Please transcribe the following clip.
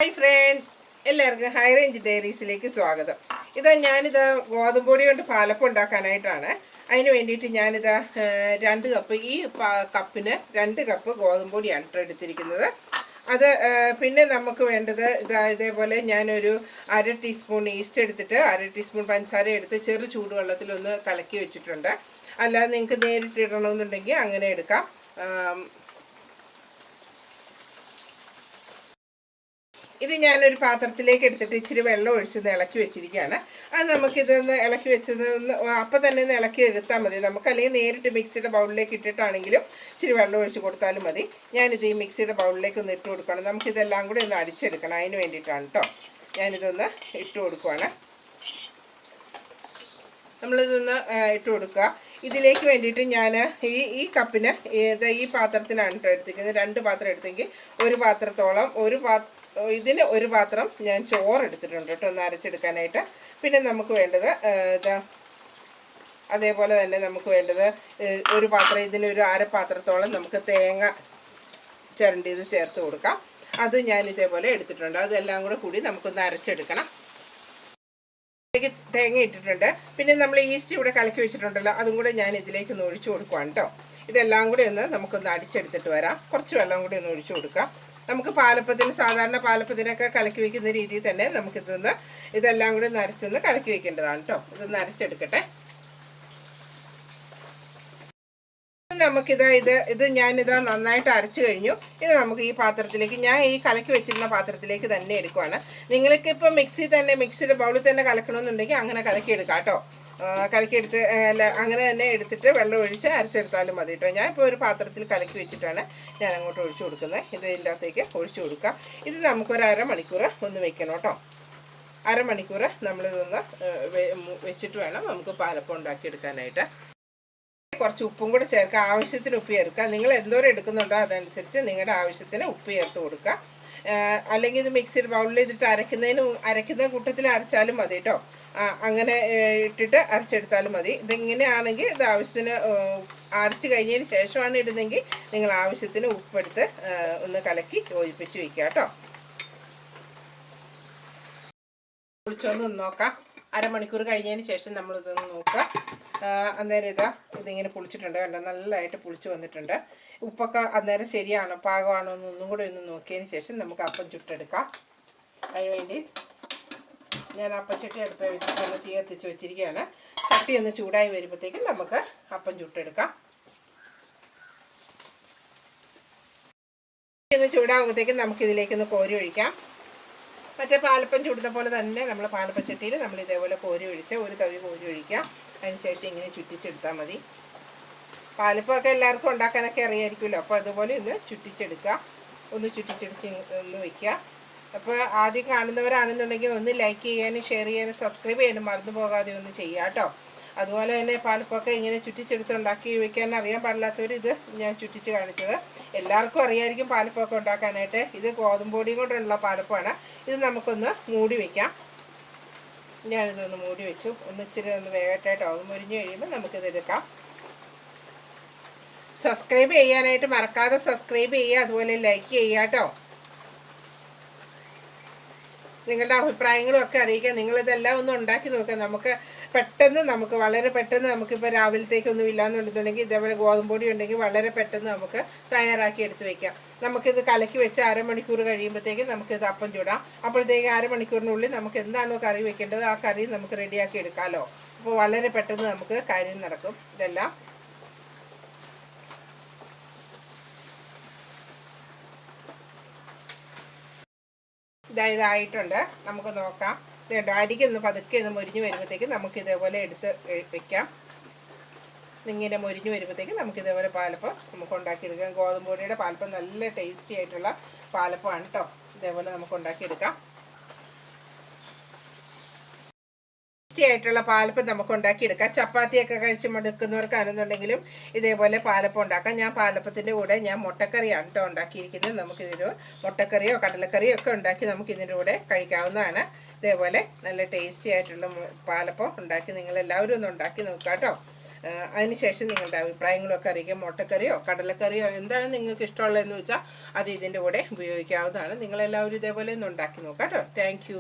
Hi friends, എല്ലാവർക്കും high range ഡയറീസിലേക്ക് സ്വാഗതം. ഞാനിത് ഗോതമ്പ് പൊടി കൊണ്ട് പാലപ്പം ഉണ്ടാക്കാനായിട്ടാണ്. അതിന് വേണ്ടിയിട്ട് ഞാനിത് 2 കപ്പ്, ഈ കപ്പിന് 2 കപ്പ് ഗോതമ്പ് പൊടിയാണ് എടുത്തിരിക്കുന്നത്. അത് പിന്നെ നമുക്ക് വേണ്ടത് ഇതേപോലെ ഞാനൊരു 1/2 ടീസ്പൂൺ ഈസ്റ്റ് എടുത്തിട്ട് 1/2 ടീസ്പൂൺ പഞ്ചസാര എടുത്ത് ചെറു ചൂടുവെള്ളത്തിലൊന്ന് കലക്കി വെച്ചിട്ടുണ്ട്. അല്ലാതെ നിങ്ങൾക്ക് നേരിട്ട് ഇടണമെന്നുണ്ടെങ്കിൽ അങ്ങനെ എടുക്കാം. ഇത് ഞാനൊരു പാത്രത്തിലേക്ക് എടുത്തിട്ട് ഇച്ചിരി വെള്ളം ഒഴിച്ചൊന്ന് ഇളക്കി വെച്ചിരിക്കുകയാണ്. അത് നമുക്കിതൊന്ന് ഇളക്കി വെച്ചത് അപ്പം തന്നെ ഒന്ന് ഇളക്കി എടുത്താൽ മതി. നമുക്കല്ലെങ്കിൽ നേരിട്ട് മിക്സിയുടെ ബൗളിലേക്ക് ഇട്ടിട്ടാണെങ്കിലും ഇച്ചിരി വെള്ളം ഒഴിച്ച് കൊടുത്താലും മതി. ഞാനിത് ഈ മിക്സിയുടെ ബൗളിലേക്ക് ഒന്ന് ഇട്ട് കൊടുക്കണം. നമുക്കിതെല്ലാം കൂടി ഒന്ന് അടിച്ചെടുക്കണം. അതിന് വേണ്ടിയിട്ടാണ് കേട്ടോ ഞാനിതൊന്ന് ഇട്ട് കൊടുക്കുകയാണ്. നമ്മളിതൊന്ന് ഇട്ട് കൊടുക്കുക. ഇതിലേക്ക് വേണ്ടിയിട്ട് ഞാൻ ഈ കപ്പിന് ഈ പാത്രത്തിനാണ് കേട്ടോ എടുത്തിരിക്കുന്നത്. 2 പാത്രം എടുത്തെങ്കിൽ ഒരു പാത്രത്തോളം ഇതിന് ഒരു പാത്രം ഞാൻ ചോറ് എടുത്തിട്ടുണ്ട് കേട്ടോ, ഒന്ന് അരച്ചെടുക്കാനായിട്ട്. പിന്നെ നമുക്ക് വേണ്ടത് അതേപോലെ തന്നെ നമുക്ക് വേണ്ടത് ഒരു പാത്രം, ഇതിനൊരു അരപ്പാത്രത്തോളം നമുക്ക് തേങ്ങ ചിരണ്ടിയത് ചേർത്ത് കൊടുക്കാം. അത് ഞാൻ ഇതേപോലെ എടുത്തിട്ടുണ്ട്. അതെല്ലാം കൂടി നമുക്കൊന്ന് അരച്ചെടുക്കണം. തേങ്ങ ഇട്ടിട്ടുണ്ട്. പിന്നെ നമ്മൾ ഈസ്റ്റ് ഇവിടെ കലക്കി വെച്ചിട്ടുണ്ടല്ലോ, അതും കൂടെ ഞാൻ ഇതിലേക്ക് ഒന്ന് ഒഴിച്ചു കൊടുക്കുവാണ് കേട്ടോ. ഇതെല്ലാം കൂടി ഒന്ന് നമുക്കൊന്ന് അടിച്ചെടുത്തിട്ട് വരാം. കുറച്ച് വെള്ളം കൂടി ഒന്ന് ഒഴിച്ചു കൊടുക്കാം. നമുക്ക് സാധാരണ പാലപ്പത്തിനൊക്കെ കലക്കി വയ്ക്കുന്ന രീതിയിൽ തന്നെ ഇതെല്ലാം കൂടി ഒന്ന് അരച്ചൊന്ന് കലക്കി വയ്ക്കേണ്ടതാണ് കേട്ടോ. ഇതൊന്ന് അരച്ചെടുക്കട്ടെ. ഞാനിത് നന്നായിട്ട് അരച്ചു കഴിഞ്ഞു. ഇത് നമുക്ക് ഈ പാത്രത്തിലേക്ക്, ഞാൻ ഈ കലക്കി വെച്ചിരുന്ന പാത്രത്തിലേക്ക് തന്നെ എടുക്കുവാണ്. നിങ്ങൾക്ക് ഇപ്പോൾ മിക്സിയുടെ ബൗളിൽ തന്നെ കലക്കണമെന്നുണ്ടെങ്കിൽ അങ്ങനെ കലക്കിയെടുക്കാം കേട്ടോ. കലക്കിയെടുത്ത് അങ്ങനെ തന്നെ എടുത്തിട്ട് വെള്ളം ഒഴിച്ച് അരച്ചെടുത്താലും മതി കേട്ടോ. ഞാൻ ഇപ്പോൾ ഒരു പാത്രത്തിൽ കലക്കി വെച്ചിട്ടാണ് ഞാൻ അങ്ങോട്ട് ഒഴിച്ചു കൊടുക്കുന്നത്. ഇതിൻ്റെ അകത്തേക്ക് ഒഴിച്ചു കൊടുക്കാം. ഇത് നമുക്കൊരു അരമണിക്കൂർ ഒന്ന് വെക്കണം കേട്ടോ. അരമണിക്കൂർ നമ്മളിതൊന്ന് വെച്ചിട്ട് വേണം നമുക്ക് പാലപ്പം ഉണ്ടാക്കിയെടുക്കാനായിട്ട്. കുറച്ച് ഉപ്പും കൂടെ ചേർക്കുക. ആവശ്യത്തിന് ഉപ്പ് ചേർക്കുക. നിങ്ങൾ എന്തോരം എടുക്കുന്നുണ്ടോ അതനുസരിച്ച് നിങ്ങളുടെ ആവശ്യത്തിന് ഉപ്പ് ചേർത്ത് കൊടുക്കുക. അല്ലെങ്കിൽ ഇത് മിക്സിയുടെ ബൗളിൽ ഇതിട്ട് അരക്കുന്ന കൂട്ടത്തിൽ അരച്ചാലും മതി കേട്ടോ. അങ്ങനെ ഇട്ടിട്ട് അരച്ചെടുത്താലും മതി. ഇതിങ്ങനെയാണെങ്കിൽ ഇത് ആവശ്യത്തിന് അരച്ച് കഴിഞ്ഞതിന് ശേഷമാണ് ഇടുന്നതെങ്കിൽ നിങ്ങൾ ആവശ്യത്തിന് ഉപ്പെടുത്ത് ഒന്ന് കലക്കി യോജിപ്പിച്ച് വയ്ക്കുക കേട്ടോ. പൊളിച്ചൊന്ന് നോക്കാം. അരമണിക്കൂർ കഴിഞ്ഞതിന് ശേഷം നമ്മളിതൊന്ന് നോക്കുക. അന്നേരം ഇതിങ്ങനെ പുളിച്ചിട്ടുണ്ട് കണ്ടോ, നല്ലതായിട്ട് പുളിച്ച് വന്നിട്ടുണ്ട്. ഉപ്പൊക്കെ അന്നേരം ശരിയാണോ പാകമാണോ എന്നൊന്നും കൂടെ ഒന്ന് നോക്കിയതിന് ശേഷം നമുക്ക് അപ്പം ചുട്ടെടുക്കാം. അതിനുവേണ്ടി ഞാൻ അപ്പച്ചട്ടി അടുപ്പ് വെച്ചിട്ട് തീ കത്തിച്ച് വെച്ചിരിക്കുകയാണ്. ചട്ടി ഒന്ന് ചൂടായി വരുമ്പോഴത്തേക്കും നമുക്ക് അപ്പം ചുട്ടെടുക്കാം. ഒന്ന് ചൂടാകുമ്പോഴത്തേക്കും നമുക്കിതിലേക്കൊന്ന് കോരി ഒഴിക്കാം. മറ്റേ പാലപ്പം ചുടുന്ന പോലെ തന്നെ നമ്മൾ പാലപ്പച്ചട്ടിയിൽ നമ്മൾ ഇതേപോലെ കോരി ഒഴിച്ച് ഒരു തവി കോരി ഒഴിക്കാം. അതിനുശേഷം ഇങ്ങനെ ചുറ്റിച്ചെടുത്താൽ മതി. പാലപ്പമൊക്കെ എല്ലാവർക്കും ഉണ്ടാക്കാനൊക്കെ അറിയാമായിരിക്കുമല്ലോ. അപ്പോൾ അതുപോലെ ഒന്ന് ചുറ്റിച്ചെടുക്കുക. ഒന്ന് ചുറ്റിച്ചെടുത്ത് ഒന്ന് വയ്ക്കുക. അപ്പോൾ ആദ്യം കാണുന്നവരാണെന്നുണ്ടെങ്കിൽ ഒന്ന് ലൈക്ക് ചെയ്യാനും ഷെയർ ചെയ്യാനും സബ്സ്ക്രൈബ് ചെയ്യാനും മറന്നു പോകാതെ ഒന്ന് ചെയ്യുക കേട്ടോ. അതുപോലെ തന്നെ പാലപ്പമൊക്കെ ഇങ്ങനെ ചുറ്റിച്ചെടുത്ത് ഉണ്ടാക്കി വയ്ക്കാൻ അറിയാൻ പാടില്ലാത്തവർ ഇത് ഞാൻ ചുറ്റിച്ച് കാണിച്ചത്. എല്ലാവർക്കും അറിയാമായിരിക്കും പാലപ്പമൊക്കെ ഉണ്ടാക്കാനായിട്ട്. ഇത് ഗോതമ്പ് പൊടിയും കൊണ്ടുള്ള പാലപ്പമാണ്. ഇത് നമുക്കൊന്ന് മൂടി വയ്ക്കാം. ഞാനിതൊന്ന് മൂടി വെച്ചു. ഇച്ചിരി വേഗട്ടായിട്ടോ. അത് മുരിഞ്ഞ് കഴിയുമ്പോൾ നമുക്കിത് എടുക്കാം. സബ്സ്ക്രൈബ് ചെയ്യാനായിട്ട് മറക്കാതെ സബ്സ്ക്രൈബ് ചെയ്യുക. അതുപോലെ ലൈക്ക് ചെയ്യുക കേട്ടോ. നിങ്ങളുടെ അഭിപ്രായങ്ങളും ഒക്കെ അറിയിക്കുക. നിങ്ങളിതെല്ലാം ഒന്ന് ഉണ്ടാക്കി നോക്കുക. വളരെ പെട്ടെന്ന് നമുക്കിപ്പോൾ രാവിലത്തേക്കൊന്നും ഇല്ലയെന്നുണ്ടെന്നുണ്ടെങ്കിൽ ഇതേപോലെ ഗോതമ്പ് പൊടി ഉണ്ടെങ്കിൽ വളരെ പെട്ടെന്ന് നമുക്ക് തയ്യാറാക്കി എടുത്ത് വയ്ക്കാം. നമുക്കിത് കലക്കി വെച്ച് അരമണിക്കൂർ കഴിയുമ്പോഴത്തേക്കും നമുക്കിത് അപ്പം ചൂടാം. അപ്പോഴത്തേക്ക് അരമണിക്കൂറിനുള്ളിൽ നമുക്ക് എന്താണോ കറി വെക്കേണ്ടത് ആ കറി നമുക്ക് റെഡിയാക്കി എടുക്കാമല്ലോ. അപ്പോൾ വളരെ പെട്ടെന്ന് നമുക്ക് കാര്യം നടക്കും. ഇതെല്ലാം ഇതായിട്ടുണ്ട്. നമുക്ക് നോക്കാം. ഇതുണ്ട്, അരിക്കൊന്ന് പതുക്കെ ഒന്ന് മുരിഞ്ഞ് വരുമ്പോഴത്തേക്കും നമുക്ക് ഇതേപോലെ എടുത്ത് വെക്കാം. ഇങ്ങനെ മുരിഞ്ഞ് വരുമ്പോഴത്തേക്കും നമുക്കിതേപോലെ പാലപ്പം നമുക്ക് ഉണ്ടാക്കിയെടുക്കാം. ഗോതമ്പ് പൊടിയുടെ പാലപ്പം നല്ല ടേസ്റ്റി ആയിട്ടുള്ള പാലപ്പമാണ് കേട്ടോ. ഇതേപോലെ നമുക്ക് ഉണ്ടാക്കിയെടുക്കാം. ടേസ്റ്റി ആയിട്ടുള്ള പാലപ്പം നമുക്ക് ഉണ്ടാക്കിയെടുക്കാം. ചപ്പാത്തിയൊക്കെ കഴിച്ച് മടുക്കുന്നവർക്കാണെന്നുണ്ടെങ്കിലും ഇതേപോലെ പാലപ്പം ഉണ്ടാക്കാം. ഞാൻ പാലപ്പത്തിൻ്റെ കൂടെ മുട്ടക്കറിയാണ് കേട്ടോ ഉണ്ടാക്കിയിരിക്കുന്നത്. നമുക്കിതൊരു മുട്ടക്കറിയോ കടലക്കറിയോ ഒക്കെ ഉണ്ടാക്കി നമുക്കിതിൻ്റെ കൂടെ കഴിക്കാവുന്നതാണ്. ഇതേപോലെ നല്ല ടേസ്റ്റി ആയിട്ടുള്ള പാലപ്പം ഉണ്ടാക്കി നിങ്ങളെല്ലാവരും ഒന്ന് ഉണ്ടാക്കി നോക്കുക കേട്ടോ. അതിനുശേഷം നിങ്ങളുടെ അഭിപ്രായങ്ങളൊക്കെ അറിയിക്കാം. മുട്ടക്കറിയോ കടലക്കറിയോ എന്താണ് നിങ്ങൾക്ക് ഇഷ്ടമുള്ളതെന്ന് വെച്ചാൽ അത് ഇതിൻ്റെ കൂടെ ഉപയോഗിക്കാവുന്നതാണ്. നിങ്ങളെല്ലാവരും ഇതേപോലെ ഒന്ന് ഉണ്ടാക്കി നോക്കാം കേട്ടോ. താങ്ക്